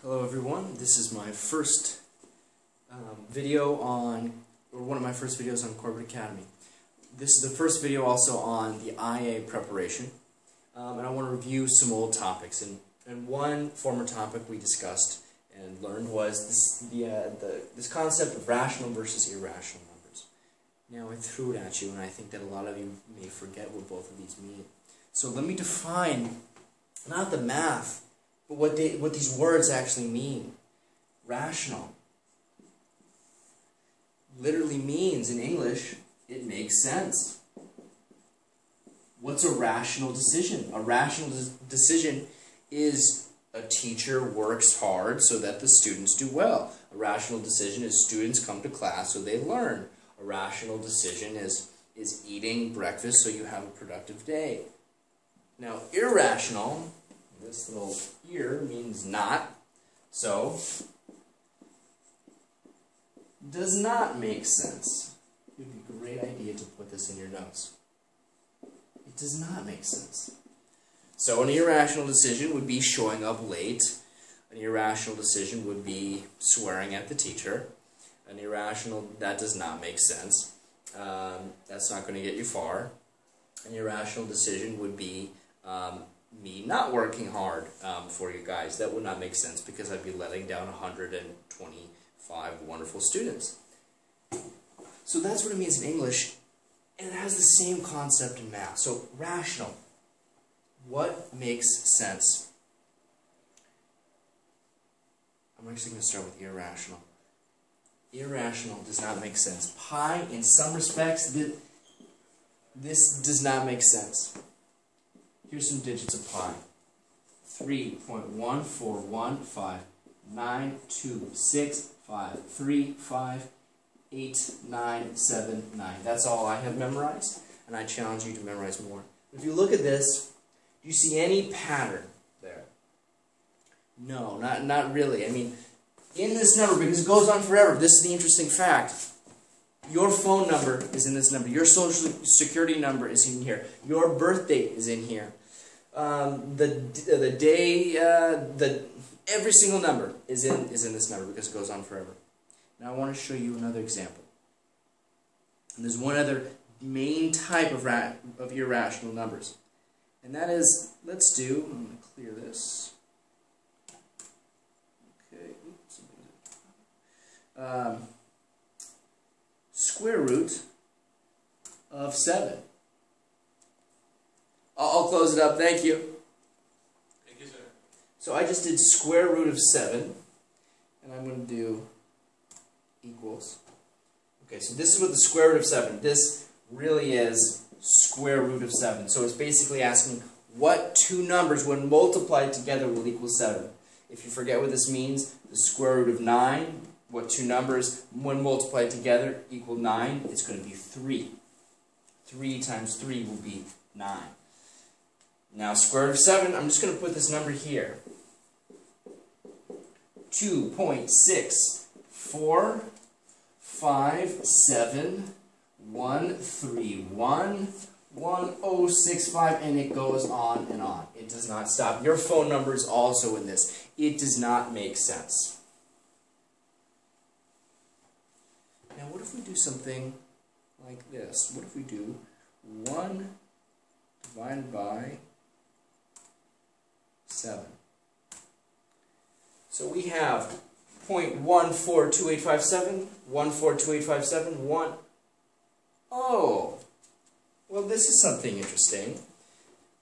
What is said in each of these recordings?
Hello everyone, this is my first video on, or one of my first videos on Corporate Academy. This is the first video also on the IA preparation, and I want to review some old topics. And one former topic we discussed and learned was this concept of rational versus irrational numbers. Now I threw it at you, and I think that a lot of you may forget what both of these mean. So let me define, not the math, but what these words actually mean. Rational literally means, in English, it makes sense. What's a rational decision? A rational decision is a teacher works hard so that the students do well. A rational decision is students come to class so they learn. A rational decision is eating breakfast so you have a productive day. Now, irrational, this little ear means not, so does not make sense. It would be a great idea to put this in your notes. It does not make sense. So an irrational decision would be showing up late. An irrational decision would be swearing at the teacher. An irrational, that does not make sense. That's not going to get you far. An irrational decision would be me not working hard for you guys. That would not make sense because I'd be letting down 125 wonderful students. So that's what it means in English, and it has the same concept in math. So rational, what makes sense? I'm actually going to start with irrational. Irrational does not make sense. Pi, in some respects, this does not make sense. Here's some digits of pi. 3.141592565358979. That's all I have memorized, and I challenge you to memorize more. If you look at this, do you see any pattern there? No, not really. I mean, in this number, because it goes on forever, this is the interesting fact. Your phone number is in this number. Your social security number is in here. Your birth date is in here. Every single number is in this number because it goes on forever. Now I want to show you another example. And there's one other main type of irrational numbers, and that is, I'm going to clear this. Okay. Oops. Square root of 7. I'll close it up. Thank you. Thank you, sir. So I just did square root of 7, and I'm going to do equals. Okay, so this is what the square root of 7. This really is square root of 7. So it's basically asking what two numbers, when multiplied together, will equal 7. If you forget what this means, the square root of 9, what two numbers, when multiplied together, equal 9, it's going to be 3. 3 times 3 will be 9. Now, square root of 7, I'm just going to put this number here. 2.64571311065, and it goes on and on. It does not stop. Your phone number is also in this. It does not make sense. Now, what if we do something like this? What if we do 1 divided by 7? So we have 0.142857, 142857, 1. Oh, well, this is something interesting.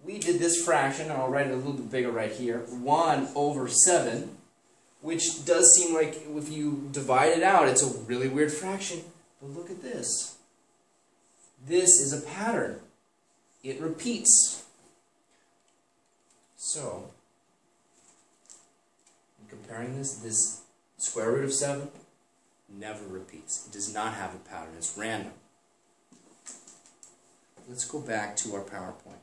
We did this fraction, and I'll write it a little bit bigger right here, 1 over 7, which does seem like if you divide it out, it's a really weird fraction. But look at this. This is a pattern. It repeats. So, in comparing this square root of 7 never repeats. It does not have a pattern. It's random. Let's go back to our PowerPoint.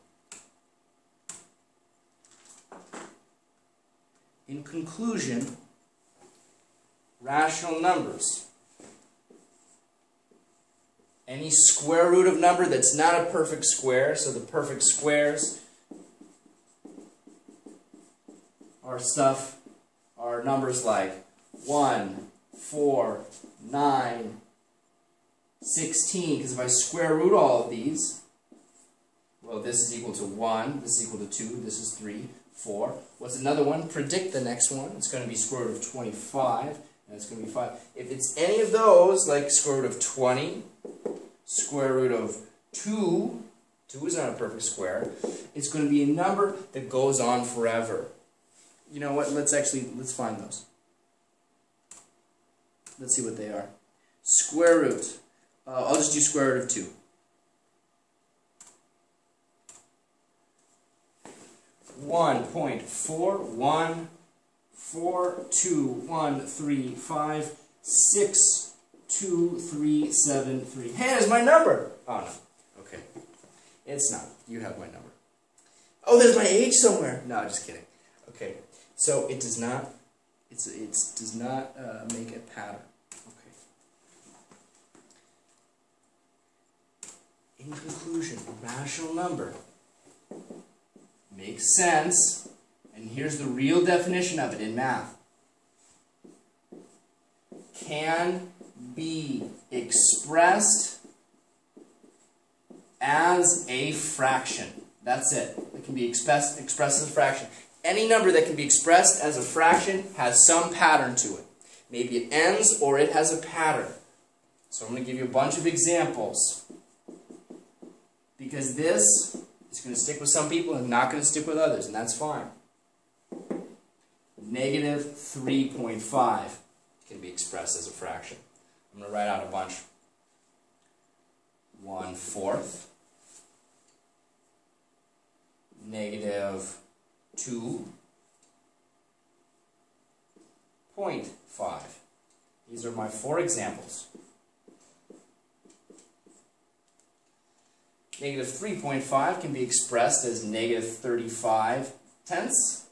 In conclusion, rational numbers. Any square root of number that's not a perfect square, so the perfect squares are are numbers like 1, 4, 9, 16, because if I square root all of these, well, this is equal to 1, this is equal to 2, this is 3, 4. What's another one? Predict the next one. It's going to be square root of 25, and it's going to be 5. If it's any of those, like square root of 20, square root of 2, 2 is not a perfect square, it's going to be a number that goes on forever. You know what? Let's find those. Let's see what they are. Square root. I'll just do square root of 2. 1.41413213562373. Hey, there's my number! Oh no. Okay. It's not. You have my number. Oh, there's my age somewhere! No, just kidding. Okay. So it does not does not make a pattern. Okay. In conclusion, a rational number makes sense, and here's the real definition of it in math. Can be expressed as a fraction. That's it. It can be expressed as a fraction. Any number that can be expressed as a fraction has some pattern to it. Maybe it ends or it has a pattern. So I'm going to give you a bunch of examples, because this is going to stick with some people and not going to stick with others, and that's fine. Negative 3.5 can be expressed as a fraction. I'm going to write out a bunch. 1/4. Negative 2.5. These are my 4 examples. Negative 3.5 can be expressed as negative 35 tenths.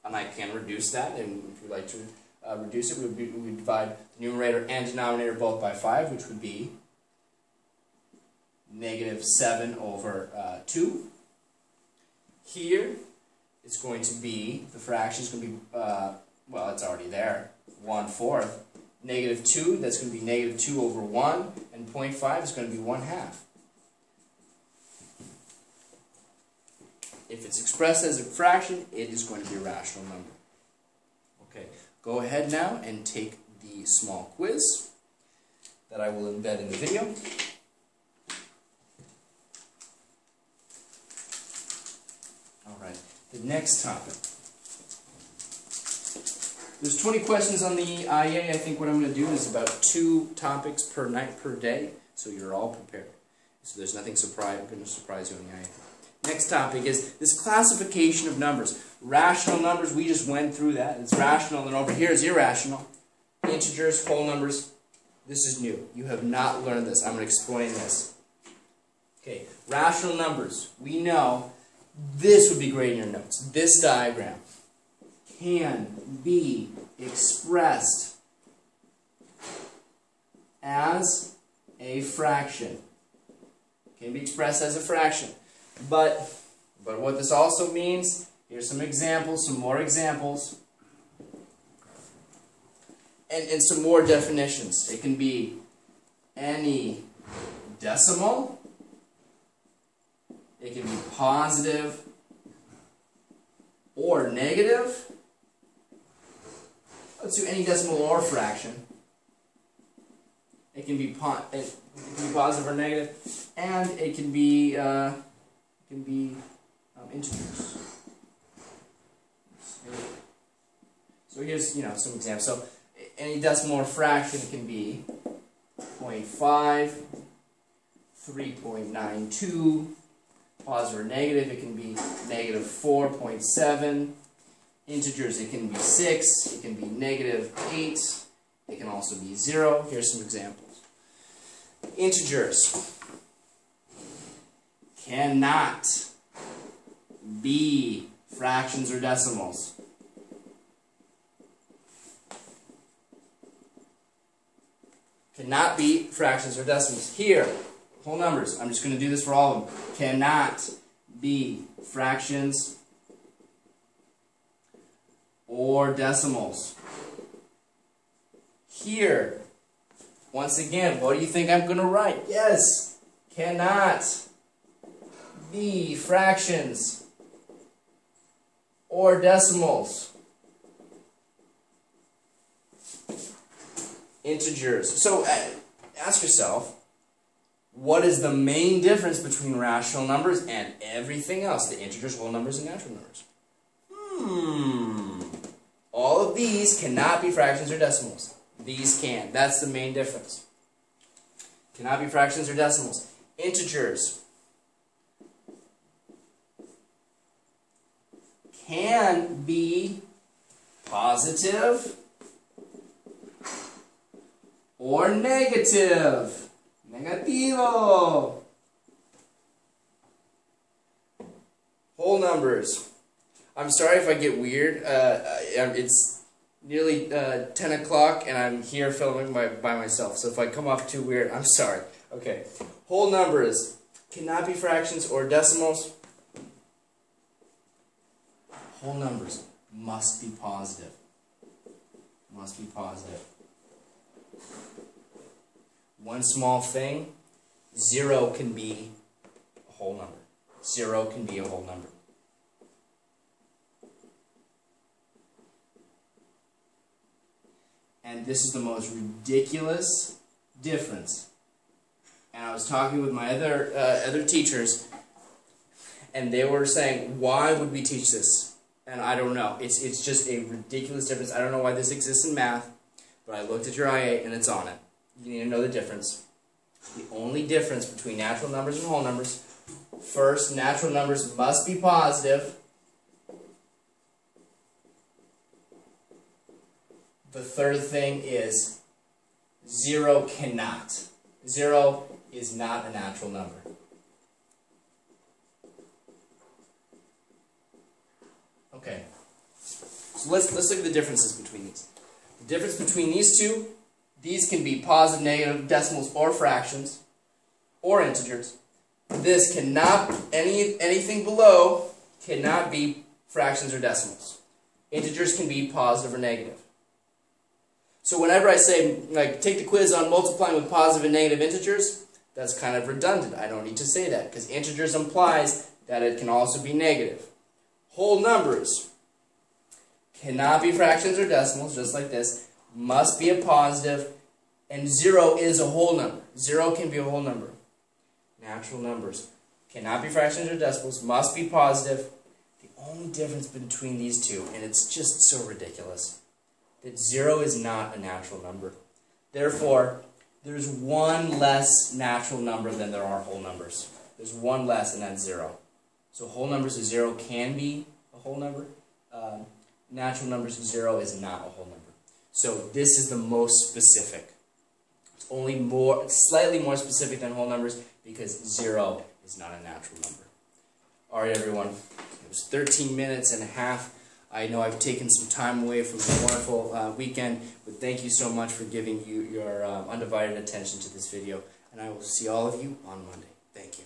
And I can reduce that, and if we'd like to reduce it, we would divide the numerator and denominator both by 5, which would be negative 7/2. Here, it's going to be, the fraction is going to be, well, it's already there, 1/4. Negative 2, that's going to be negative 2/1, and 0.5 is going to be 1/2. If it's expressed as a fraction, it is going to be a rational number. Okay, go ahead now and take the small quiz that I will embed in the video. Alright, the next topic. There's 20 questions on the IA. I think what I'm going to do is about 2 topics per night per day, so you're all prepared. So there's nothing going to surprise you on the IA. Next topic is this classification of numbers. Rational numbers, we just went through that. It's rational, and over here is irrational. Integers, whole numbers, this is new. You have not learned this. I'm going to explain this. Okay, rational numbers. We know this would be great in your notes. This diagram can be expressed as a fraction. Can be expressed as a fraction. But what this also means, here's some examples, some more examples, and some more definitions. It can be any decimal, it can be positive or negative. Let's do any decimal or fraction. It can be positive or negative, and it can be integers. So here's some examples. So any decimal or fraction can be 0.5, 3.92, positive or negative. It can be negative 4.7. Integers, it can be 6. It can be negative 8. It can also be 0. Here's some examples. Integers cannot be fractions or decimals. Cannot be fractions or decimals. Here, whole numbers. I'm just going to do this for all of them. Cannot be fractions or decimals. Here, once again, what do you think I'm going to write? Yes, cannot be fractions or decimals. Integers. So ask yourself, what is the main difference between rational numbers and everything else? The integers, whole numbers, and natural numbers. All of these cannot be fractions or decimals. These can. That's the main difference. Cannot be fractions or decimals. Integers can be positive or negative. Negativo. Whole numbers. I'm sorry if I get weird. It's nearly 10 o'clock and I'm here filming by myself. So if I come off too weird, I'm sorry. Okay. Whole numbers cannot be fractions or decimals. Whole numbers must be positive. Must be positive. One small thing, 0 can be a whole number. 0 can be a whole number. And this is the most ridiculous difference. And I was talking with my other teachers, and they were saying, why would we teach this? And I don't know. It's just a ridiculous difference. I don't know why this exists in math, but I looked at your IA and it's on it. You need to know the difference. The only difference between natural numbers and whole numbers, first, natural numbers must be positive. The third thing is 0 cannot. 0 is not a natural number. Okay. So let's look at the differences between these. The difference between these two, these can be positive, negative, decimals, or fractions, or integers. This cannot, anything below cannot be fractions or decimals. Integers can be positive or negative. So whenever I say, like, take the quiz on multiplying with positive and negative integers, that's kind of redundant. I don't need to say that, because integers implies that it can also be negative. Whole numbers cannot be fractions or decimals, just like this, must be a positive, and 0 is a whole number. 0 can be a whole number. Natural numbers cannot be fractions or decimals, must be positive. The only difference between these two, and it's just so ridiculous, that 0 is not a natural number. Therefore, there's one less natural number than there are whole numbers. There's one less, and that's 0. So whole numbers of 0 can be a whole number. Natural numbers of 0 is not a whole number. So this is the most specific. It's only slightly more specific than whole numbers because 0 is not a natural number. Alright everyone, it was 13 minutes and a half. I know I've taken some time away from a wonderful weekend, but thank you so much for giving your undivided attention to this video. And I will see all of you on Monday. Thank you.